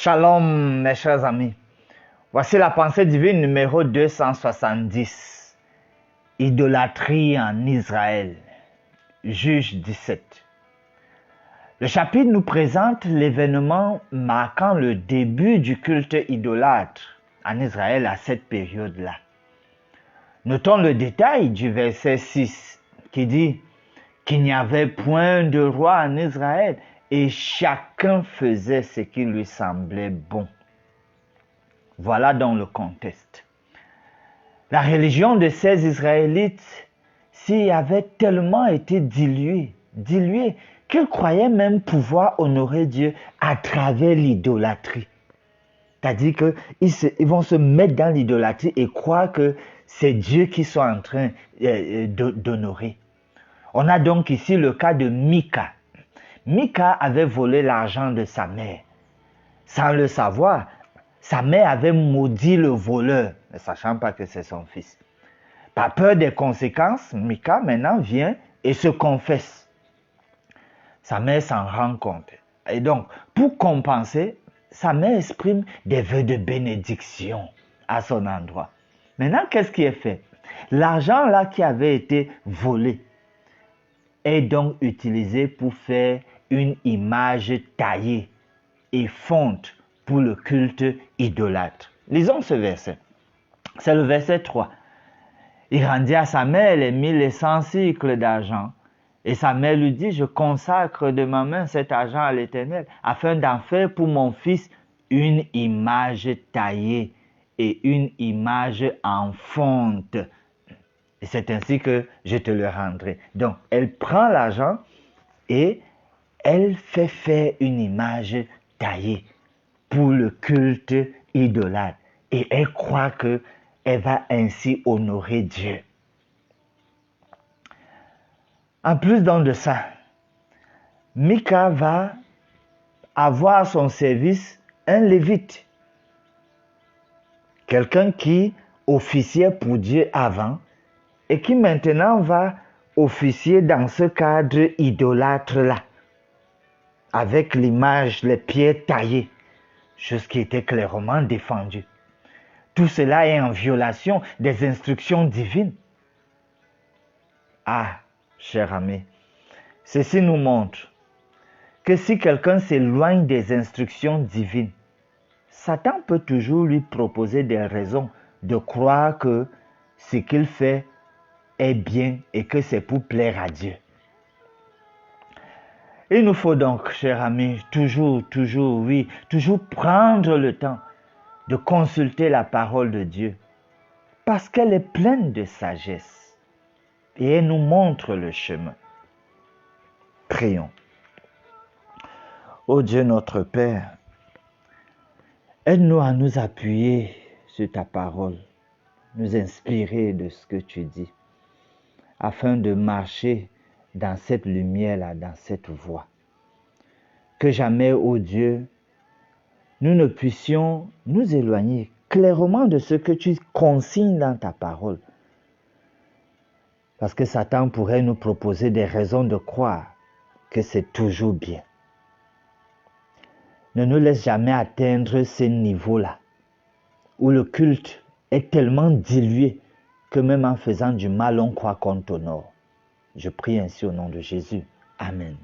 Shalom mes chers amis, voici la pensée divine numéro 270, idolâtrie en Israël, Juge 17. Le chapitre nous présente l'événement marquant le début du culte idolâtre en Israël à cette période-là. Notons le détail du verset 6 qui dit qu'il n'y avait point de roi en Israël et chacun faisait ce qui lui semblait bon. Voilà donc le contexte. La religion de ces Israélites s'y avait tellement été diluée qu'ils croyaient même pouvoir honorer Dieu à travers l'idolâtrie. C'est-à-dire qu'ils vont se mettre dans l'idolâtrie et croire que c'est Dieu qu'ils sont en train d'honorer. On a donc ici le cas de Mika. Mika avait volé l'argent de sa mère. Sans le savoir, sa mère avait maudit le voleur, ne sachant pas que c'est son fils. Par peur des conséquences, Mika maintenant vient et se confesse. Sa mère s'en rend compte. Et donc, pour compenser, sa mère exprime des vœux de bénédiction à son endroit. Maintenant, qu'est-ce qui est fait? L'argent là qui avait été volé est donc utilisé pour faire une image taillée et fonte pour le culte idolâtre. Lisons ce verset. C'est le verset 3. Il rendit à sa mère les 1100 cycles d'argent. Et sa mère lui dit, je consacre de ma main cet argent à l'Éternel, afin d'en faire pour mon fils une image taillée et une image en fonte. Et c'est ainsi que je te le rendrai. Donc, elle prend l'argent et elle fait faire une image taillée pour le culte idolâtre. Et elle croit qu'elle va ainsi honorer Dieu. En plus donc de ça, Mika va avoir à son service un lévite. Quelqu'un qui officiait pour Dieu avant et qui maintenant va officier dans ce cadre idolâtre-là, avec l'image, les pierres taillées, chose qui était clairement défendue. Tout cela est en violation des instructions divines. Ah, cher ami, ceci nous montre que si quelqu'un s'éloigne des instructions divines, Satan peut toujours lui proposer des raisons de croire que ce qu'il fait est bien et que c'est pour plaire à Dieu. Il nous faut donc, cher ami, toujours prendre le temps de consulter la parole de Dieu parce qu'elle est pleine de sagesse et elle nous montre le chemin. Prions. Ô Dieu notre Père, aide-nous à nous appuyer sur ta parole, nous inspirer de ce que tu dis, afin de marcher dans cette lumière-là, dans cette voie. Que jamais, ô Dieu, nous ne puissions nous éloigner clairement de ce que tu consignes dans ta parole. Parce que Satan pourrait nous proposer des raisons de croire que c'est toujours bien. Ne nous laisse jamais atteindre ces niveaux-là, où le culte est tellement dilué que même en faisant du mal, on croit qu'on t'honore. Je prie ainsi au nom de Jésus. Amen.